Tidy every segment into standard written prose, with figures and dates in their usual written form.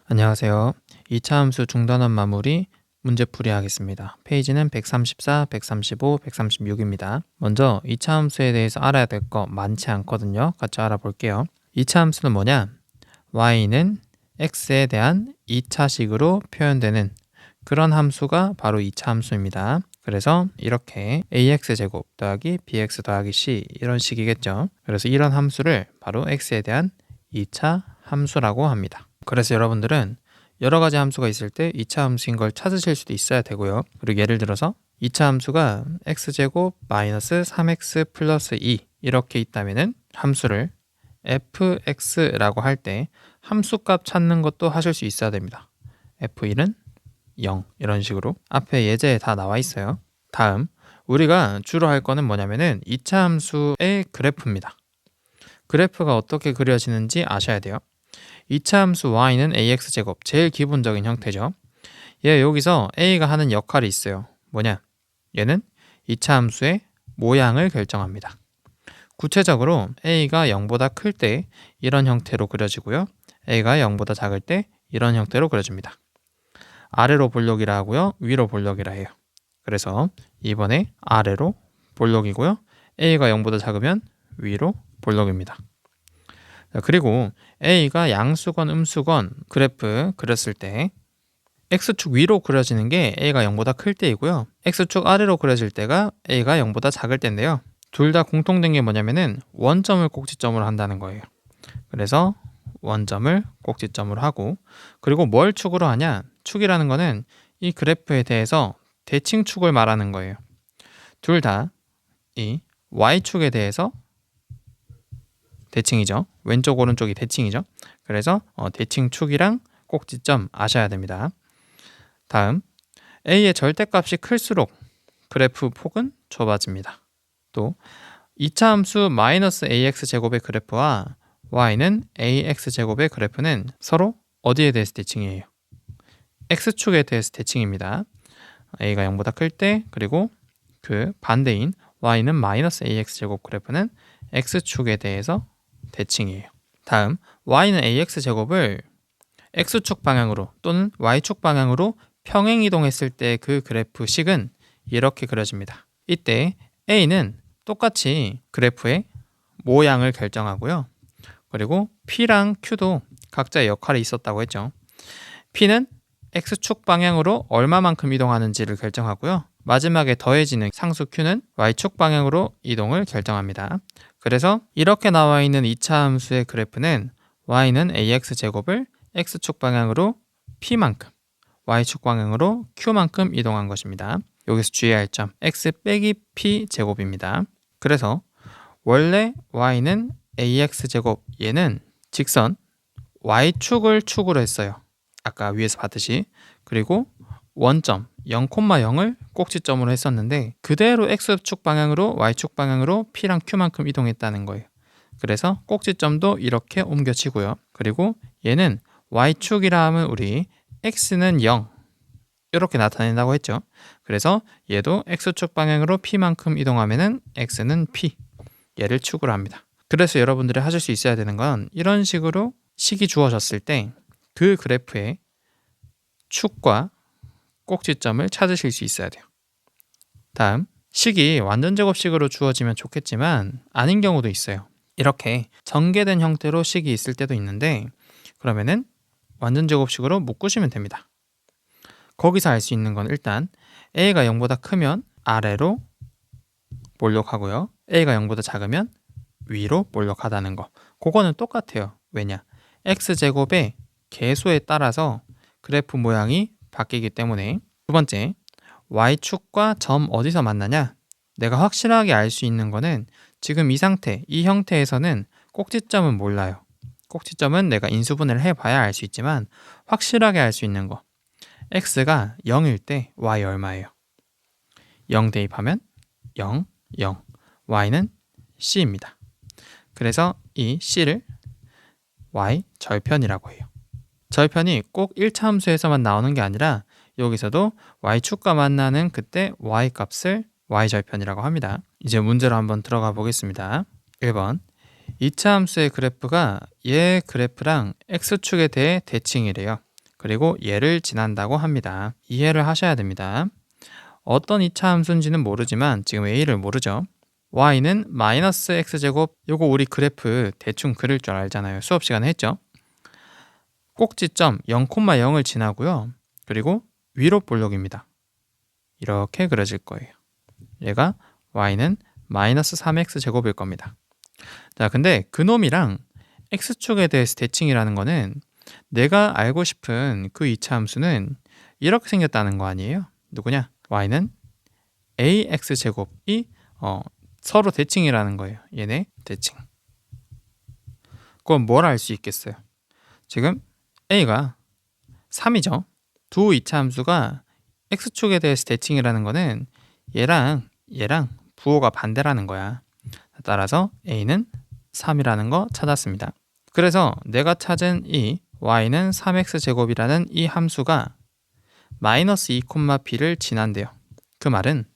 안녕하세요. 2차 함수 중단원 마무리 문제풀이 하겠습니다. 페이지는 134, 135, 136입니다. 먼저 2차 함수에 대해서 알아야 될 거 많지 않거든요. 같이 알아볼게요. 2차 함수는 뭐냐? y는 x에 대한 2차식으로 표현되는 그런 함수가 바로 2차 함수입니다. 그래서 이렇게 ax제곱 더하기 bx 더하기 c 이런 식이겠죠. 그래서 이런 함수를 바로 x에 대한 2차 함수라고 합니다. 그래서 여러분들은 여러 가지 함수가 있을 때 2차 함수인 걸 찾으실 수도 있어야 되고요. 그리고 예를 들어서 2차 함수가 x제곱 마이너스 3x 플러스 2 이렇게 있다면은 함수를 fx라고 할 때 함수값 찾는 것도 하실 수 있어야 됩니다. f1은 0 이런 식으로 앞에 예제에 다 나와 있어요. 다음 우리가 주로 할 거는 뭐냐면은 2차 함수의 그래프입니다. 그래프가 어떻게 그려지는지 아셔야 돼요. 2차 함수 y는 ax제곱 제일 기본적인 형태죠. 얘 여기서 a가 하는 역할이 있어요. 뭐냐? 얘는 2차 함수의 모양을 결정합니다. 구체적으로 a가 0보다 클 때 이런 형태로 그려지고요. a가 0보다 작을 때 이런 형태로 그려집니다. 아래로 볼록이라 하고요. 위로 볼록이라 해요. 그래서 이번에 아래로 볼록이고요. a가 0보다 작으면 위로 볼록입니다. 그리고 a가 양수건 음수건 그래프 그렸을 때 x축 위로 그려지는 게 a가 0보다 클 때이고요. x축 아래로 그려질 때가 a가 0보다 작을 때인데요. 둘 다 공통된 게 뭐냐면은 원점을 꼭지점으로 한다는 거예요. 그래서 원점을 꼭지점으로 하고 그리고 뭘 축으로 하냐? 축이라는 거는 이 그래프에 대해서 대칭축을 말하는 거예요. 둘 다 이 y축에 대해서 대칭이죠. 왼쪽 오른쪽이 대칭이죠. 그래서 대칭축이랑 꼭지점 아셔야 됩니다. 다음 a의 절대값이 클수록 그래프 폭은 좁아집니다. 또 2차 함수 마이너스 ax제곱의 그래프와 y는 ax제곱의 그래프는 서로 어디에 대해서 대칭이에요? x축에 대해서 대칭입니다. a가 0보다 클 때 그리고 그 반대인 y는 마이너스 ax제곱 그래프는 x축에 대해서 대칭이에요. 다음 y는 ax제곱을 x축 방향으로 또는 y축 방향으로 평행이동했을 때 그 그래프식은 이렇게 그려집니다. 이때 a는 똑같이 그래프의 모양을 결정하고요. 그리고 p랑 q도 각자의 역할이 있었다고 했죠. p는 x축 방향으로 얼마만큼 이동하는지를 결정하고요. 마지막에 더해지는 상수 q는 y축 방향으로 이동을 결정합니다. 그래서 이렇게 나와 있는 2차 함수의 그래프는 y는 ax제곱을 x축 방향으로 p만큼, y축 방향으로 q만큼 이동한 것입니다. 여기서 주의해야 할 점, x 빼기 p 제곱입니다. 그래서 원래 y는 ax제곱, 얘는 직선 y축을 축으로 했어요. 아까 위에서 봤듯이. 그리고 원점 0,0을 꼭지점으로 했었는데 그대로 x축 방향으로 y축 방향으로 p랑 q만큼 이동했다는 거예요. 그래서 꼭지점도 이렇게 옮겨지고요. 그리고 얘는 y축이라 하면 우리 x는 0 이렇게 나타낸다고 했죠. 그래서 얘도 x축 방향으로 p만큼 이동하면은 x는 p 얘를 축으로 합니다. 그래서 여러분들이 하실 수 있어야 되는 건 이런 식으로 식이 주어졌을 때 그 그래프의 축과 꼭지점을 찾으실 수 있어야 돼요. 다음 식이 완전 제곱식으로 주어지면 좋겠지만 아닌 경우도 있어요. 이렇게 전개된 형태로 식이 있을 때도 있는데 그러면은 완전 제곱식으로 묶으시면 됩니다. 거기서 알 수 있는 건 일단 a가 0보다 크면 아래로 볼록하고요. a가 0보다 작으면 위로 볼록하다는 거. 그거는 똑같아요. 왜냐? x제곱의 개수에 따라서 그래프 모양이 바뀌기 때문에. 두 번째, y축과 점 어디서 만나냐? 내가 확실하게 알 수 있는 거는 지금 이 상태, 이 형태에서는 꼭지점은 몰라요. 꼭지점은 내가 인수분해를 해봐야 알 수 있지만 확실하게 알 수 있는 거. x가 0일 때 y 얼마예요? 0 대입하면 0, 0. y는 c입니다. 그래서 이 c를 y 절편이라고 해요. 절편이 꼭 1차 함수에서만 나오는 게 아니라 여기서도 y축과 만나는 그때 y값을 y절편이라고 합니다. 이제 문제로 한번 들어가 보겠습니다. 1번 2차 함수의 그래프가 얘 그래프랑 x축에 대해 대칭이래요. 그리고 얘를 지난다고 합니다. 이해를 하셔야 됩니다. 어떤 2차 함수인지는 모르지만 지금 a를 모르죠. y는 마이너스 x제곱, 요거 우리 그래프 대충 그릴 줄 알잖아요. 수업 시간에 했죠. 꼭지점 0,0을 지나고요. 그리고 위로 볼록입니다. 이렇게 그려질 거예요. 얘가 y는 마이너스 3x제곱일 겁니다. 자, 근데 그놈이랑 x축에 대해서 대칭이라는 거는 내가 알고 싶은 그 2차 함수는 이렇게 생겼다는 거 아니에요? 누구냐? y는 ax제곱이 서로 대칭이라는 거예요. 얘네 대칭. 그럼 뭘 알 수 있겠어요? 지금 a가 3이죠. 두 2차 함수가 x축에 대해서 대칭이라는 거는 얘랑 부호가 반대라는 거야. 따라서 a는 3이라는 거 찾았습니다. 그래서 내가 찾은 이 y는 3x제곱이라는 이 함수가 마이너스 2,b를 지난대요. 그 말은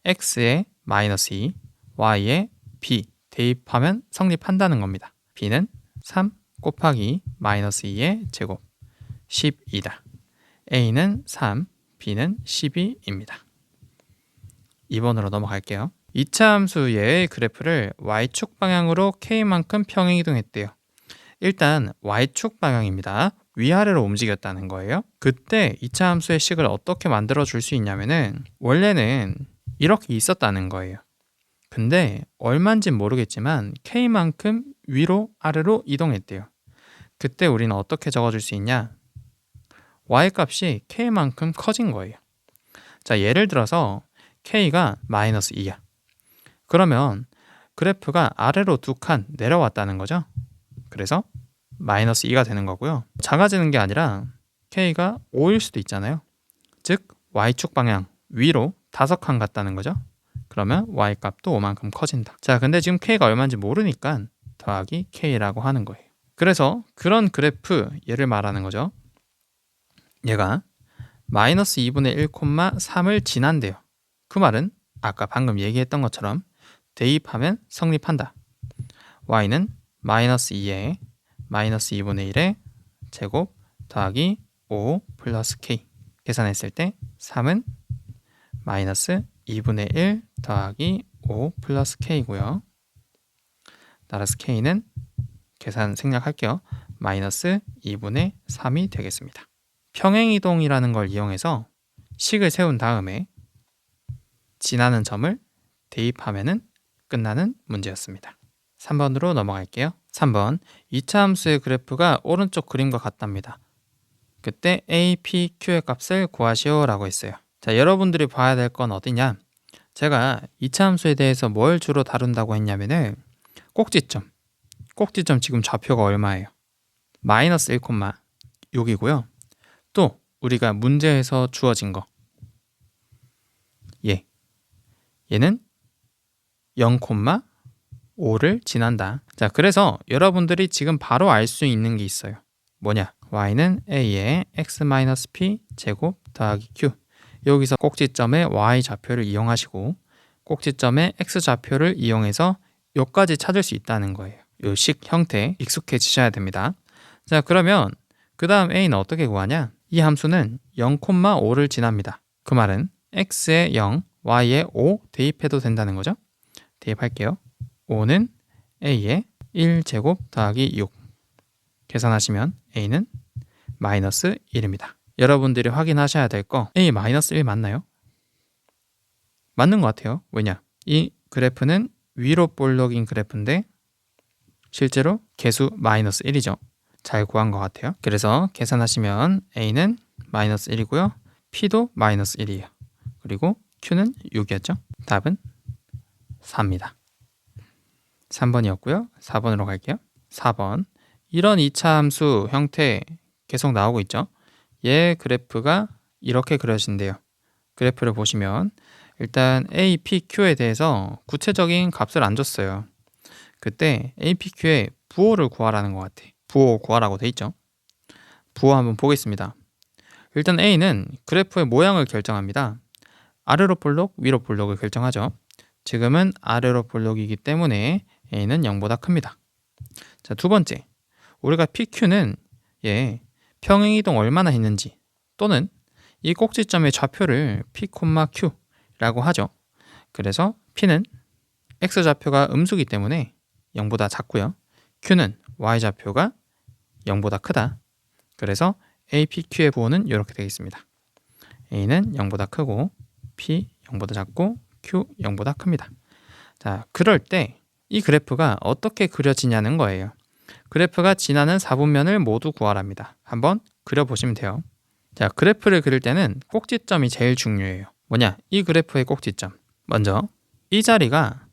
x에 마이너스 2, y에 b 대입하면 성립한다는 겁니다. b는 3 곱하기 마이너스 2의 제곱 12다. a는 3, b는 12입니다. 2번으로 넘어갈게요. 2차 함수 얘의 그래프를 y축 방향으로 k만큼 평행이동했대요. 일단 y축 방향입니다. 위아래로 움직였다는 거예요. 그때 2차 함수의 식을 어떻게 만들어 줄 수 있냐면은 원래는 이렇게 있었다는 거예요. 근데 얼마인진 모르겠지만 k만큼 위로 아래로 이동했대요. 그때 우리는 어떻게 적어줄 수 있냐? y값이 k만큼 커진 거예요. 자, 예를 들어서 k가 마이너스 2야. 그러면 그래프가 아래로 2칸 내려왔다는 거죠. 그래서 마이너스 2가 되는 거고요. 작아지는 게 아니라 k가 5일 수도 있잖아요. 즉 y축 방향 위로 5칸 갔다는 거죠. 그러면 y값도 5만큼 커진다. 자, 근데 지금 k가 얼마인지 모르니까 더하기 k라고 하는 거예요. 그래서 그런 그래프 얘를 말하는 거죠. 얘가 마이너스 2분의 1,3을 지난대요. 그 말은 아까 방금 얘기했던 것처럼 대입하면 성립한다. y는 마이너스 2에 마이너스 2분의 1의 제곱 더하기 5 플러스 k. 계산했을 때 3은 마이너스 2분의 1 더하기 5 플러스 k고요. 따라서 k는 계산 생략할게요. 마이너스 2분의 3이 되겠습니다. 평행이동이라는 걸 이용해서 식을 세운 다음에 지나는 점을 대입하면 끝나는 문제였습니다. 3번으로 넘어갈게요. 3번 2차 함수의 그래프가 오른쪽 그림과 같답니다. 그때 a, p, q의 값을 구하시오 라고 했어요. 자, 여러분들이 봐야 될 건 어디냐? 제가 2차 함수에 대해서 뭘 주로 다룬다고 했냐면은 꼭지점 지금 좌표가 얼마예요? 마이너스 1,6이고요. 또 우리가 문제에서 주어진 거 얘는 0,5를 지난다. 자, 그래서 여러분들이 지금 바로 알 수 있는 게 있어요. 뭐냐? y는 a의 x-p 제곱 더하기 q. 여기서 꼭지점의 y 좌표를 이용하시고 꼭지점의 x 좌표를 이용해서 여기까지 찾을 수 있다는 거예요. 이 식 형태 익숙해지셔야 됩니다. 자, 그러면 그 다음 a는 어떻게 구하냐? 이 함수는 0,5를 지납니다. 그 말은 x에 0, y에 5 대입해도 된다는 거죠. 대입할게요. 5는 a에 1제곱 더하기 6. 계산하시면 a는 마이너스 1입니다. 여러분들이 확인하셔야 될 거 a 마이너스 1 맞나요? 맞는 것 같아요. 왜냐? 이 그래프는 위로 볼록인 그래프인데 실제로 개수 마이너스 1이죠. 잘 구한 것 같아요. 그래서 계산하시면 a는 마이너스 1이고요. p도 마이너스 1이에요. 그리고 q는 6이었죠. 답은 4입니다. 3번이었고요. 4번으로 갈게요. 4번 이런 2차 함수 형태 계속 나오고 있죠. 얘 그래프가 이렇게 그려진대요. 그래프를 보시면 일단 A, P, Q에 대해서 구체적인 값을 안 줬어요. 그때 A, P, Q의 부호를 구하라는 것 같아. 부호 구하라고 돼 있죠. 부호 한번 보겠습니다. 일단 A는 그래프의 모양을 결정합니다. 아래로 볼록, 위로 볼록을 결정하죠. 지금은 아래로 볼록이기 때문에 A는 0보다 큽니다. 자, 두 번째. 우리가 PQ는 평행이동 얼마나 했는지 또는 이 꼭지점의 좌표를 P, Q라고 하죠. 그래서 P는 X좌표가 음수기 때문에 0보다 작고요. Q는 Y좌표가 0보다 크다. 그래서 A, P, Q의 부호는 이렇게 되겠습니다. A는 0보다 크고 P 0보다 작고 Q 0보다 큽니다. 자, 그럴 때 이 그래프가 어떻게 그려지냐는 거예요. 그래프가 지나는 4분면을 모두 구하랍니다. 한번 그려보시면 돼요. 자, 그래프를 그릴 때는 꼭지점이 제일 중요해요. 뭐냐? 이 그래프의 꼭지점. 먼저 이 자리가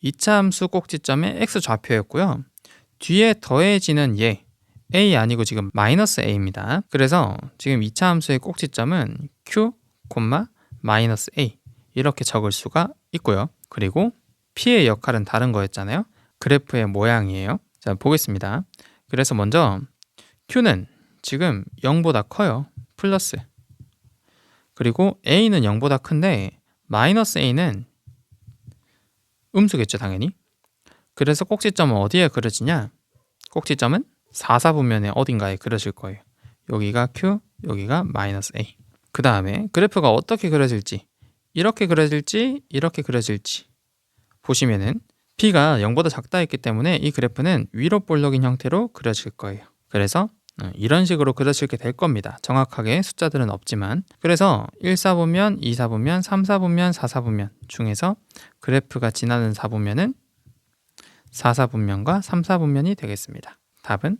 2차 함수 꼭지점의 X좌표였고요. 뒤에 더해지는 얘 A 아니고 지금 마이너스 A입니다. 그래서 지금 2차 함수의 꼭지점은 Q, 마이너스 A 이렇게 적을 수가 있고요. 그리고 P의 역할은 다른 거였잖아요. 그래프의 모양이에요. 자, 보겠습니다. 그래서 먼저 Q는 지금 0보다 커요. 플러스. 그리고 A는 0보다 큰데 마이너스 A는 음수겠죠, 당연히. 그래서 꼭지점은 어디에 그려지냐? 꼭지점은 4, 4분면에 어딘가에 그려질 거예요. 여기가 Q, 여기가 마이너스 A. 그 다음에 그래프가 어떻게 그려질지, 이렇게 그려질지, 이렇게 그려질지 보시면은 P가 0보다 작다 했기 때문에 이 그래프는 위로 볼록인 형태로 그려질 거예요. 그래서 이런 식으로 그려지게 될 겁니다. 정확하게 숫자들은 없지만. 그래서 1, 4분면, 2, 4분면, 3, 4분면, 4, 4분면 중에서 그래프가 지나는 4분면은 4, 4분면과 3, 4분면이 되겠습니다. 답은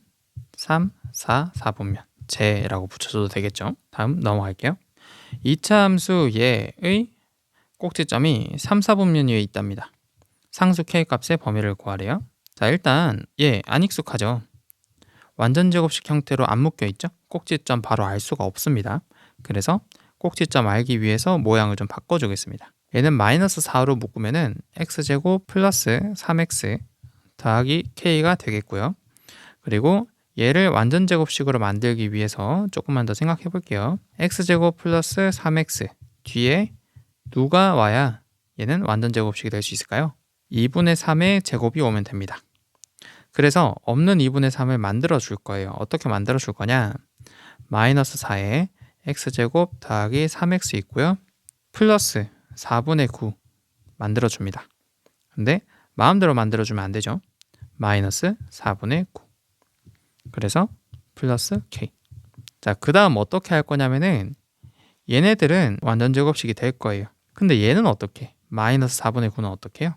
3, 4, 4분면. 제라고 붙여줘도 되겠죠. 다음 넘어갈게요. 2차 함수 얘의 꼭지점이 3, 4분면 위에 있답니다. 상수 K값의 범위를 구하래요. 자, 일단 얘 안 익숙하죠. 완전 제곱식 형태로 안 묶여 있죠. 꼭지점 바로 알 수가 없습니다. 그래서 꼭지점 알기 위해서 모양을 좀 바꿔주겠습니다. 얘는 마이너스 4로 묶으면은 x제곱 플러스 3x 더하기 k가 되겠고요. 그리고 얘를 완전 제곱식으로 만들기 위해서 조금만 더 생각해 볼게요. x제곱 플러스 3x 뒤에 누가 와야 얘는 완전 제곱식이 될 수 있을까요? 2분의 3의 제곱이 오면 됩니다. 그래서 없는 2분의 3을 만들어 줄 거예요. 어떻게 만들어 줄 거냐? 마이너스 4에 x제곱 더하기 3x 있고요. 플러스 4분의 9 만들어 줍니다. 근데 마음대로 만들어 주면 안 되죠. 마이너스 4분의 9. 그래서 플러스 k. 자, 그 다음 어떻게 할 거냐면은 얘네들은 완전 제곱식이 될 거예요. 근데 얘는 어떻게? 마이너스 4분의 9는 어떻게 해요?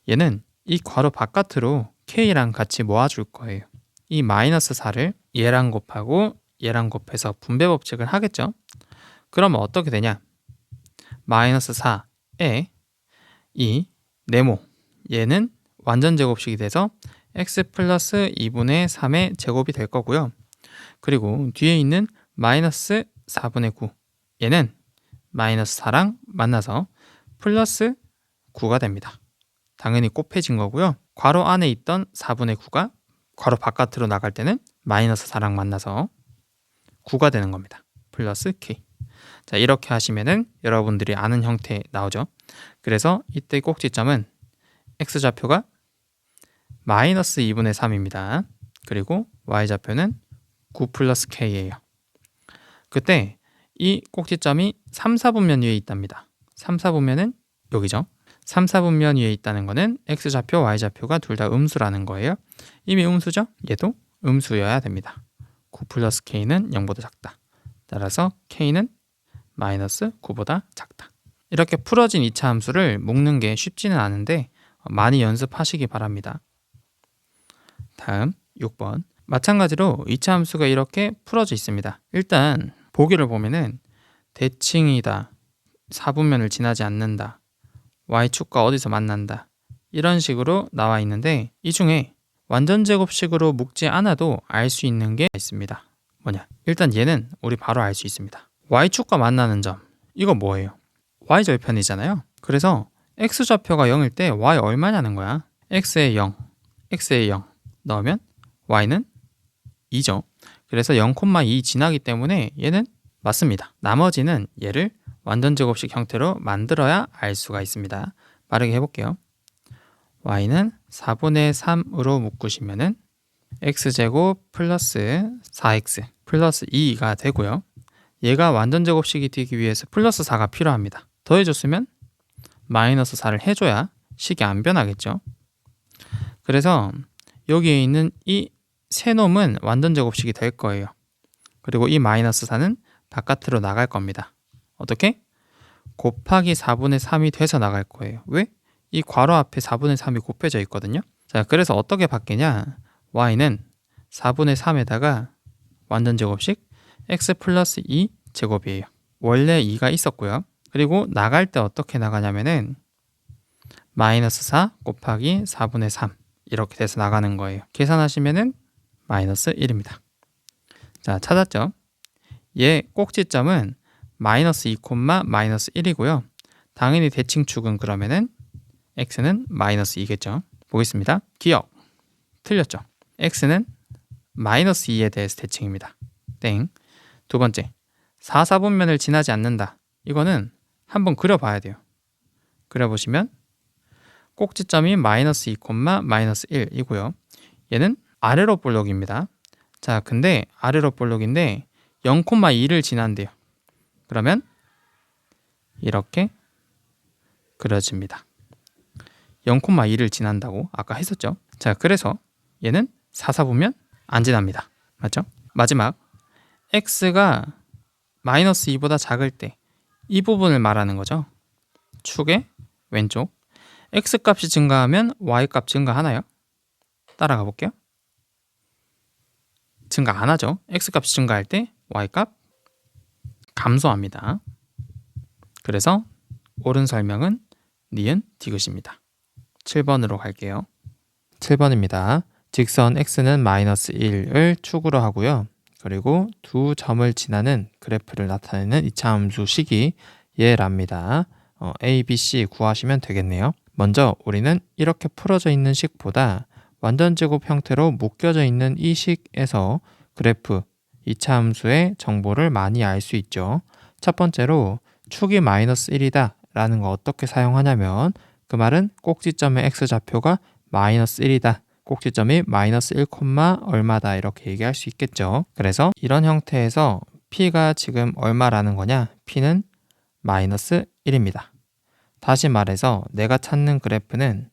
얘는 이 괄호 바깥으로 k랑 같이 모아줄 거예요. 이 마이너스 4를 얘랑 곱하고 얘랑 곱해서 분배 법칙을 하겠죠. 그러면 어떻게 되냐? 마이너스 4에 이 네모 얘는 완전 제곱식이 돼서 x 플러스 2분의 3의 제곱이 될 거고요. 그리고 뒤에 있는 마이너스 4분의 9 얘는 마이너스 4랑 만나서 플러스 9가 됩니다. 당연히 곱해진 거고요. 괄호 안에 있던 4분의 9가 괄호 바깥으로 나갈 때는 마이너스 4랑 만나서 9가 되는 겁니다. 플러스 k. 자, 이렇게 하시면은 여러분들이 아는 형태 나오죠. 그래서 이때 꼭지점은 x좌표가 마이너스 2분의 3입니다. 그리고 y좌표는 9 플러스 k예요. 그때 이 꼭지점이 3, 4분면 위에 있답니다. 3, 4분면은 여기죠. 3, 4분면 위에 있다는 거는 x좌표, y좌표가 둘 다 음수라는 거예요. 이미 음수죠? 얘도 음수여야 됩니다. 9 플러스 k는 0보다 작다. 따라서 k는 마이너스 9보다 작다. 이렇게 풀어진 2차 함수를 묶는 게 쉽지는 않은데 많이 연습하시기 바랍니다. 다음 6번. 마찬가지로 2차 함수가 이렇게 풀어져 있습니다. 일단 보기를 보면은 대칭이다, 4분면을 지나지 않는다, y축과 어디서 만난다 이런 식으로 나와 있는데 이 중에 완전 제곱식으로 묶지 않아도 알 수 있는 게 있습니다. 뭐냐? 일단 얘는 우리 바로 알 수 있습니다. y축과 만나는 점 이거 뭐예요? y절편이잖아요. 그래서 x좌표가 0일 때 y 얼마냐는 거야. x에 0, x에 0 넣으면 y는 2죠. 그래서 0,2 지나기 때문에 얘는 맞습니다. 나머지는 얘를 완전 제곱식 형태로 만들어야 알 수가 있습니다. 빠르게 해볼게요. y는 4분의 3으로 묶으시면은 x제곱 플러스 4x 플러스 2가 되고요. 얘가 완전제곱식이 되기 위해서 플러스 4가 필요합니다. 더해줬으면 마이너스 4를 해줘야 식이 안 변하겠죠. 그래서 여기에 있는 이 세 놈은 완전제곱식이 될 거예요. 그리고 이 마이너스 4는 바깥으로 나갈 겁니다. 어떻게? 곱하기 4분의 3이 돼서 나갈 거예요. 왜? 이 괄호 앞에 4분의 3이 곱해져 있거든요. 자, 그래서 어떻게 바뀌냐? y는 4분의 3에다가 완전제곱식 x 플러스 2 제곱이에요. 원래 2가 있었고요. 그리고 나갈 때 어떻게 나가냐면은 마이너스 4 곱하기 4분의 3 이렇게 돼서 나가는 거예요. 계산하시면은 마이너스 1입니다. 자, 찾았죠? 얘 꼭지점은 마이너스 2, 마이너스 1이고요. 당연히 대칭축은 그러면은 x는 마이너스 2겠죠. 보겠습니다. 기억. 틀렸죠? x는 마이너스 2에 대해서 대칭입니다. 땡. 두 번째, 4, 4분면을 지나지 않는다. 이거는 한번 그려봐야 돼요. 그려보시면 꼭지점이 마이너스 2, 마이너스 1이고요. 얘는 아래로 볼록입니다. 자, 근데 아래로 볼록인데 0,2를 지난대요. 그러면 이렇게 그려집니다. 0,2를 지난다고 아까 했었죠. 자, 그래서 얘는 4, 4분면 안 지납니다. 맞죠? 마지막 x가 마이너스 2보다 작을 때 이 부분을 말하는 거죠. 축의 왼쪽 x 값이 증가하면 y 값 증가하나요? 따라가 볼게요. 증가 안 하죠. x 값이 증가할 때 y 값 감소합니다. 그래서 옳은 설명은 니은 디귿입니다. 7번으로 갈게요. 7번입니다. 직선 x는 마이너스 1을 축으로 하고요. 그리고 두 점을 지나는 그래프를 나타내는 이차함수 식이 얘랍니다. A, B, C 구하시면 되겠네요. 먼저 우리는 이렇게 풀어져 있는 식보다 완전제곱 형태로 묶여져 있는 이 식에서 그래프, 이차함수의 정보를 많이 알 수 있죠. 첫 번째로 축이 마이너스 1이다 라는 거 어떻게 사용하냐면 그 말은 꼭지점의 x좌표가 마이너스 1이다. 꼭지점이 마이너스 1, 얼마다 이렇게 얘기할 수 있겠죠. 그래서 이런 형태에서 p가 지금 얼마라는 거냐? p는 마이너스 1입니다. 다시 말해서 내가 찾는 그래프는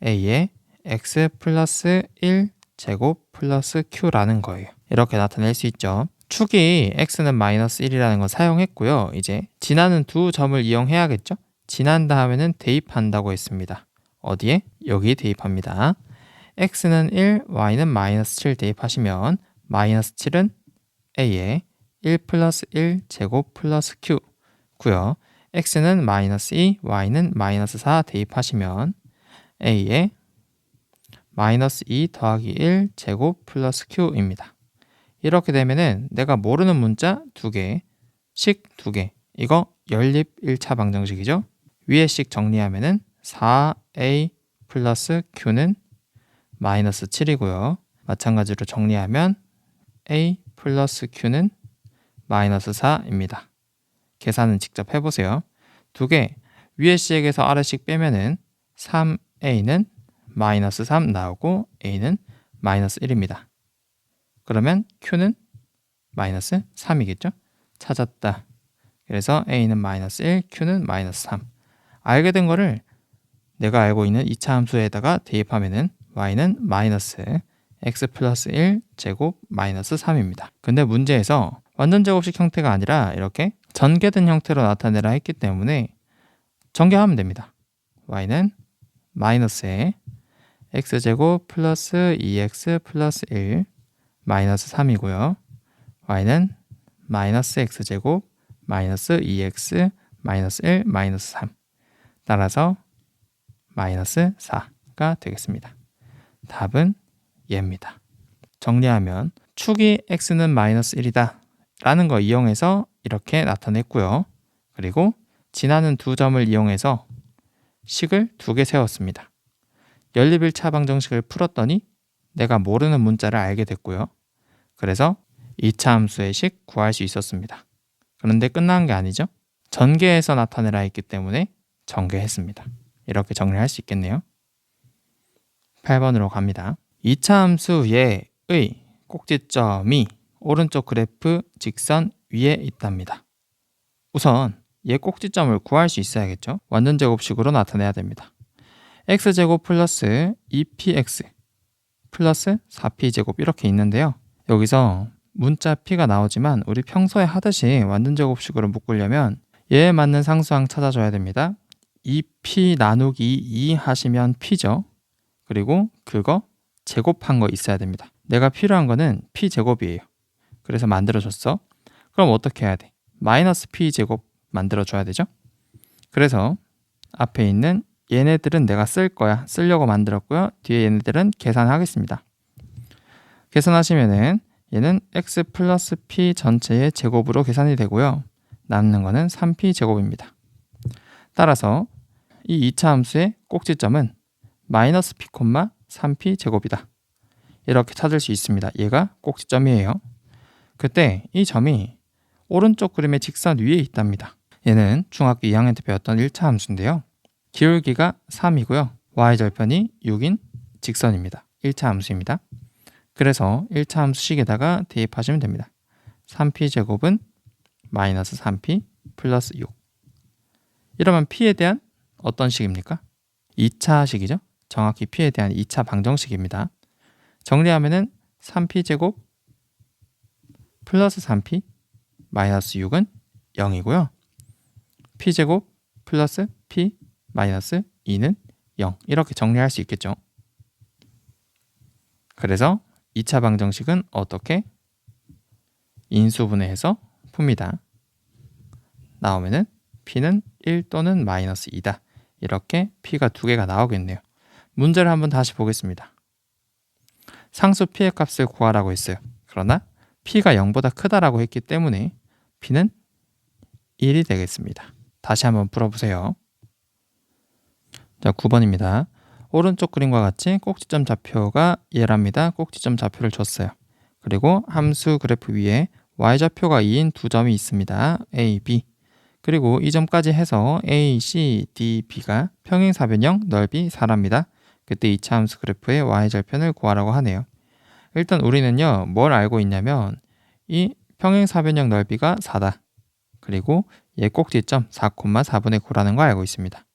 a의 x 플러스 1 제곱 플러스 q라는 거예요. 이렇게 나타낼 수 있죠. 축이 x는 마이너스 1이라는 걸 사용했고요. 이제 지나는 두 점을 이용해야겠죠. 지난다 하면은 대입한다고 했습니다. 어디에? 여기 대입합니다. x는 1, y는 마이너스 7 대입하시면 마이너스 7은 a에 1 플러스 1 제곱 플러스 q 고요. x는 마이너스 2, y는 마이너스 4 대입하시면 a에 마이너스 2 더하기 1 제곱 플러스 q입니다. 이렇게 되면은 내가 모르는 문자 2개, 식 2개, 이거 연립 1차 방정식이죠. 위에 식 정리하면은 4a 플러스 q는 마이너스 7이고요. 마찬가지로 정리하면 a 플러스 q는 마이너스 4입니다. 계산은 직접 해보세요. 2개, 위에 식에서 아래식 빼면은 3a는 마이너스 3 나오고 a는 마이너스 1입니다. 그러면 q는 마이너스 3이겠죠? 찾았다. 그래서 a는 마이너스 1, q는 마이너스 3. 알게 된 거를 내가 알고 있는 2차 함수에다가 대입하면은 y는 마이너스 x 플러스 1 제곱 마이너스 3입니다. 근데 문제에서 완전제곱식 형태가 아니라 이렇게 전개된 형태로 나타내라 했기 때문에 전개하면 됩니다. y는 마이너스에 x제곱 플러스 2x 플러스 1 마이너스 3이고요. y는 마이너스 x제곱 마이너스 2x 마이너스 1 마이너스 3 따라서 마이너스 4가 되겠습니다. 답은 얘입니다. 정리하면 축이 x는 마이너스 1이다 라는 거 이용해서 이렇게 나타냈고요. 그리고 지나는 두 점을 이용해서 식을 2개 세웠습니다. 연립 1차 방정식을 풀었더니 내가 모르는 문자를 알게 됐고요. 그래서 2차 함수의 식 구할 수 있었습니다. 그런데 끝난 게 아니죠. 전개해서 나타내라 했기 때문에 전개했습니다. 이렇게 정리할 수 있겠네요. 8번으로 갑니다. 2차 함수의 꼭지점이 오른쪽 그래프 직선 위에 있답니다. 우선 얘 꼭지점을 구할 수 있어야겠죠. 완전제곱식으로 나타내야 됩니다. x제곱 플러스 2px 플러스 4p제곱 이렇게 있는데요. 여기서 문자 p가 나오지만 우리 평소에 하듯이 완전제곱식으로 묶으려면 얘에 맞는 상수항 찾아줘야 됩니다. 2p 나누기 2 하시면 p죠. 그리고 그거 제곱한 거 있어야 됩니다. 내가 필요한 거는 p제곱이에요. 그래서 만들어줬어. 그럼 어떻게 해야 돼? 마이너스 p제곱 만들어줘야 되죠. 그래서 앞에 있는 얘네들은 내가 쓸 거야. 쓰려고 만들었고요. 뒤에 얘네들은 계산하겠습니다. 계산하시면은 얘는 x 플러스 p 전체의 제곱으로 계산이 되고요. 남는 거는 3p 제곱입니다. 따라서 이 2차 함수의 꼭지점은 마이너스 p, 3p 제곱이다. 이렇게 찾을 수 있습니다. 얘가 꼭지점이에요. 그때 이 점이 오른쪽 그림의 직선 위에 있답니다. 얘는 중학교 2학년 때 배웠던 1차 함수인데요. 기울기가 3이고요. y절편이 6인 직선입니다. 1차 함수입니다. 그래서 1차 함수식에다가 대입하시면 됩니다. 3p 제곱은 마이너스 3p 플러스 6. 이러면 p에 대한 어떤 식입니까? 2차 식이죠. 정확히 p에 대한 2차 방정식입니다. 정리하면은 3p 제곱 플러스 3p 마이너스 6은 0이고요. p제곱 플러스 p 마이너스 2는 0. 이렇게 정리할 수 있겠죠. 그래서 2차 방정식은 어떻게? 인수분해해서 풉니다. 나오면은 p는 1 또는 마이너스 2다. 이렇게 p가 두 개가 나오겠네요. 문제를 한번 다시 보겠습니다. 상수 p의 값을 구하라고 했어요. 그러나 p가 0보다 크다라고 했기 때문에 p는 1이 되겠습니다. 다시 한번 풀어보세요. 자, 9번입니다. 오른쪽 그림과 같이 꼭지점 좌표가 얘랍니다. 꼭지점 좌표를 줬어요. 그리고 함수 그래프 위에 y좌표가 2인 두 점이 있습니다. A, B. 그리고 이 점까지 해서 A, C, D, B가 평행사변형 넓이 4랍니다. 그때 2차 함수 그래프의 y절편을 구하라고 하네요. 일단 우리는요, 뭘 알고 있냐면 이 평행사변형 넓이가 4다. 그리고 얘 꼭지점 4,4분의 9라는 거 알고 있습니다.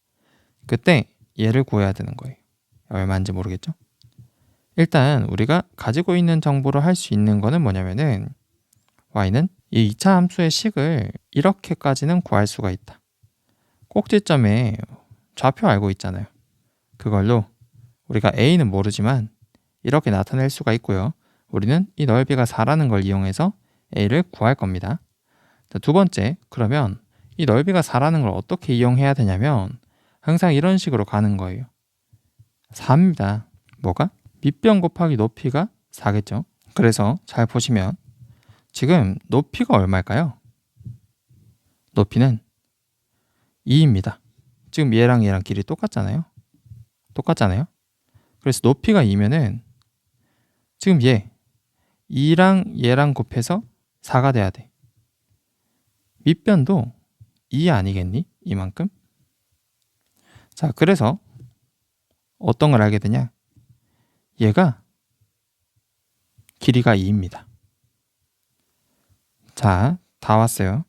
그때 얘를 구해야 되는 거예요. 얼마인지 모르겠죠? 일단 우리가 가지고 있는 정보로 할 수 있는 거는 뭐냐면은 y는 이 2차 함수의 식을 이렇게까지는 구할 수가 있다. 꼭지점에 좌표 알고 있잖아요. 그걸로 우리가 a는 모르지만 이렇게 나타낼 수가 있고요. 우리는 이 넓이가 4라는 걸 이용해서 a를 구할 겁니다. 자, 두 번째, 그러면 이 넓이가 4라는 걸 어떻게 이용해야 되냐면 항상 이런 식으로 가는 거예요. 4입니다. 뭐가? 밑변 곱하기 높이가 4겠죠. 그래서 잘 보시면 지금 높이가 얼마일까요? 높이는 2입니다. 지금 얘랑 길이 똑같잖아요. 그래서 높이가 2면은 지금 2랑 얘랑 곱해서 4가 돼야 돼. 밑변도 2 아니겠니? 이만큼? 자, 그래서 어떤 걸 알게 되냐? 얘가 길이가 2입니다. 자, 다 왔어요.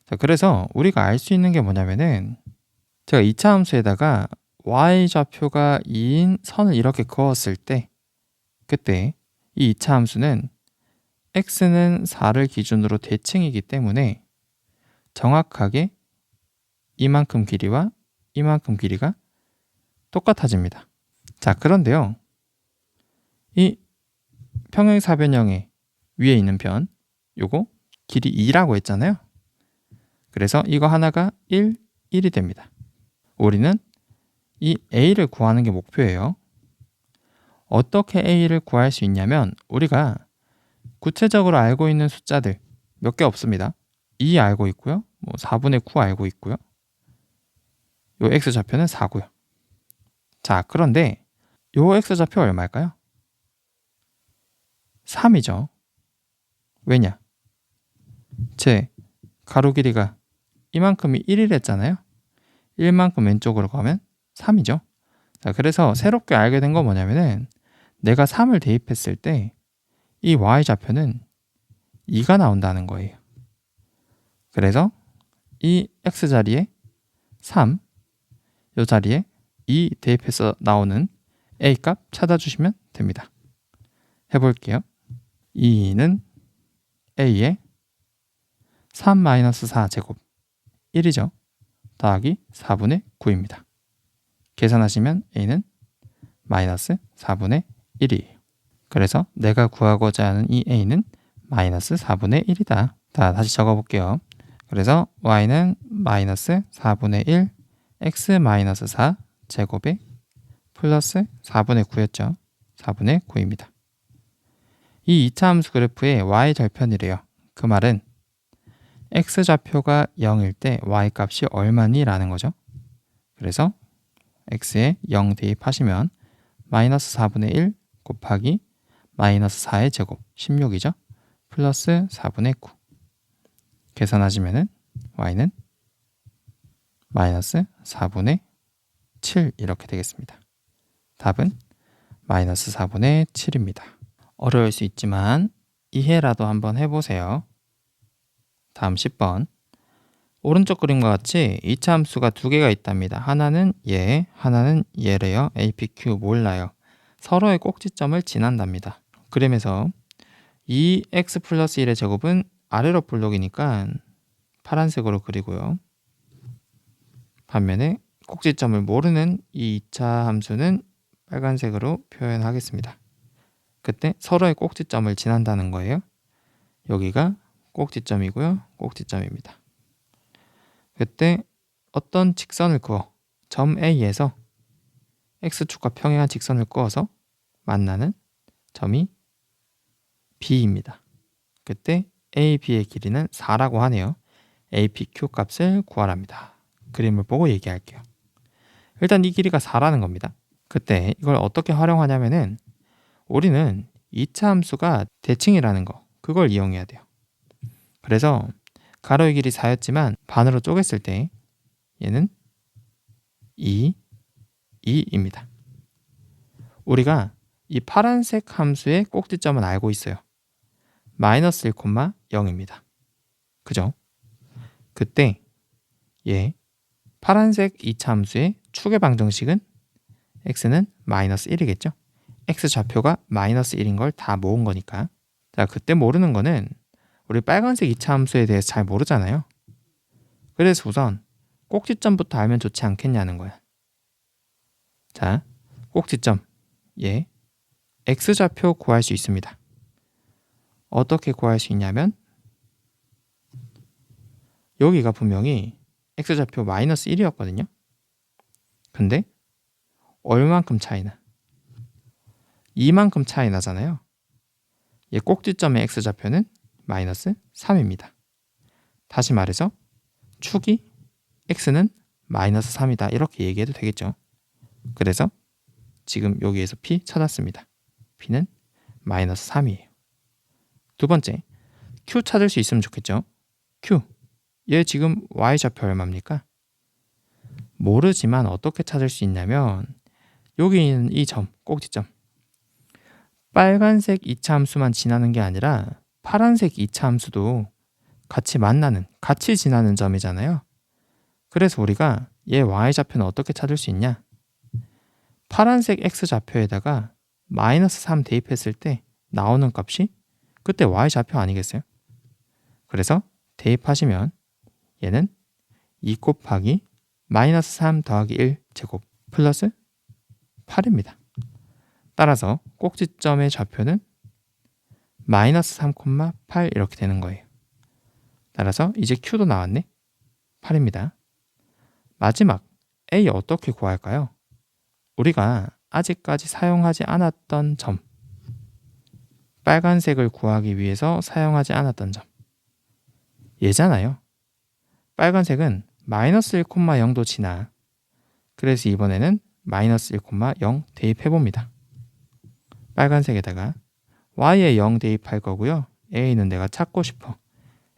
자, 그래서 우리가 알 수 있는 게 뭐냐면은 제가 2차 함수에다가 y좌표가 2인 선을 이렇게 그었을 때 그때 이 2차 함수는 x는 4를 기준으로 대칭이기 때문에 정확하게 이만큼 길이와 이만큼 길이가 똑같아집니다. 자, 그런데요. 이 평행사변형의 위에 있는 변, 요거 길이 2라고 했잖아요. 그래서 이거 하나가 1이 됩니다. 우리는 이 a를 구하는 게 목표예요. 어떻게 a를 구할 수 있냐면 우리가 구체적으로 알고 있는 숫자들 몇 개 없습니다. 2 알고 있고요. 4분의 9 알고 있고요. 요 x좌표는 4고요. 자, 그런데 요 x좌표 얼마일까요? 3이죠. 왜냐? 제 가로 길이가 이만큼이 1이랬잖아요. 1만큼 왼쪽으로 가면 3이죠. 자, 그래서 새롭게 알게 된 건 뭐냐면은 내가 3을 대입했을 때 이 y좌표는 2가 나온다는 거예요. 그래서 이 x자리에 3, 이 자리에 2 대입해서 나오는 a값 찾아주시면 됩니다. 해볼게요. 2는 a의 3-4 제곱 1이죠. 더하기 4분의 9입니다. 계산하시면 a는 마이너스 4분의 1이에요. 그래서 내가 구하고자 하는 이 a는 마이너스 4분의 1이다. 다시 적어볼게요. 그래서 y는 마이너스 4분의 1 x 마이너스 4 제곱에 플러스 4분의 9였죠. 4분의 9입니다. 이 2차 함수 그래프의 y 절편이래요. 그 말은 x좌표가 0일 때 y값이 얼마니? 라는 거죠. 그래서 x에 0 대입하시면 마이너스 4분의 1 곱하기 마이너스 4의 제곱 16이죠. 플러스 4분의 9 계산하시면 y는 마이너스 4분의 7 이렇게 되겠습니다. 답은 마이너스 4분의 7입니다. 어려울 수 있지만 이해라도 한번 해보세요. 다음 10번. 오른쪽 그림과 같이 2차 함수가 두 개가 있답니다. 하나는 얘, 하나는 얘래요. A, P, Q 몰라요. 서로의 꼭지점을 지난답니다. 그림에서 2x 플러스 1의 제곱은 아래로 볼록이니까 파란색으로 그리고요. 반면에 꼭지점을 모르는 이 2차 함수는 빨간색으로 표현하겠습니다. 그때 서로의 꼭지점을 지난다는 거예요. 여기가 꼭지점이고요. 꼭지점입니다. 그때 어떤 직선을 그어 점 A에서 X축과 평행한 직선을 그어서 만나는 점이 B입니다. 그때 A, B의 길이는 4라고 하네요. A, P, Q 값을 구하랍니다. 그림을 보고 얘기할게요. 일단 이 길이가 4라는 겁니다. 그때 이걸 어떻게 활용하냐면은 우리는 2차 함수가 대칭이라는 거, 그걸 이용해야 돼요. 그래서 가로의 길이 4였지만 반으로 쪼갰을 때 얘는 2입니다. 우리가 이 파란색 함수의 꼭지점은 알고 있어요. 마이너스 1,0입니다. 그죠? 그때 얘 파란색 2차 함수의 축의 방정식은 x는 마이너스 1이겠죠? x 좌표가 마이너스 1인 걸 다 모은 거니까. 자, 그때 모르는 거는 우리 빨간색 2차 함수에 대해서 잘 모르잖아요. 그래서 우선 꼭지점부터 알면 좋지 않겠냐는 거야. 자, 꼭지점 얘 x좌표 구할 수 있습니다. 어떻게 구할 수 있냐면 여기가 분명히 x좌표 마이너스 1이었거든요. 근데 얼만큼 차이나? 이만큼 차이 나잖아요. 얘 꼭지점의 x좌표는 마이너스 3입니다. 다시 말해서 축이 x는 마이너스 3이다 이렇게 얘기해도 되겠죠. 그래서 지금 여기에서 p 찾았습니다. p는 마이너스 3이에요. 두 번째, q 찾을 수 있으면 좋겠죠. q, 얘 지금 y좌표 얼마입니까? 모르지만 어떻게 찾을 수 있냐면 여기 있는 이 점, 꼭지점 빨간색 2차 함수만 지나는 게 아니라 파란색 2차 함수도 같이 만나는, 같이 지나는 점이잖아요. 그래서 우리가 얘 y좌표는 어떻게 찾을 수 있냐? 파란색 x좌표에다가 마이너스 3 대입했을 때 나오는 값이 그때 y좌표 아니겠어요? 그래서 대입하시면 얘는 2 곱하기 마이너스 3 더하기 1 제곱 플러스 8입니다. 따라서 꼭지점의 좌표는 마이너스 3,8 이렇게 되는 거예요. 따라서 이제 Q도 나왔네. 8입니다. 마지막 A 어떻게 구할까요? 우리가 아직까지 사용하지 않았던 점, 빨간색을 구하기 위해서 사용하지 않았던 점 얘잖아요. 빨간색은 마이너스 1,0도 지나. 그래서 이번에는 마이너스 1,0 대입해봅니다. 빨간색에다가 y에 0 대입할 거고요. a는 내가 찾고 싶어.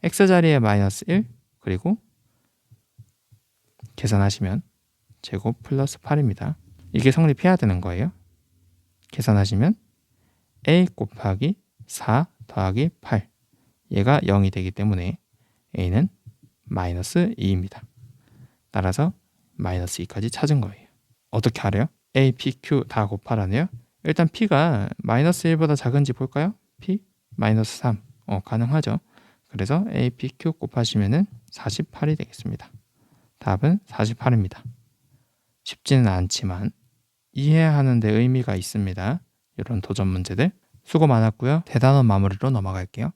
x자리에 마이너스 1 그리고 계산하시면 제곱 플러스 8입니다. 이게 성립해야 되는 거예요. 계산하시면 a 곱하기 4 더하기 8. 얘가 0이 되기 때문에 a는 마이너스 2입니다. 따라서 마이너스 2까지 찾은 거예요. 어떻게 알아요? a, p, q 다 곱하라네요. 일단 p가 마이너스 1보다 작은지 볼까요? p 마이너스 3. 가능하죠. 그래서 a, p, q 곱하시면은 48이 되겠습니다. 답은 48입니다. 쉽지는 않지만 이해하는 데 의미가 있습니다. 이런 도전 문제들 수고 많았고요. 대단원 마무리로 넘어갈게요.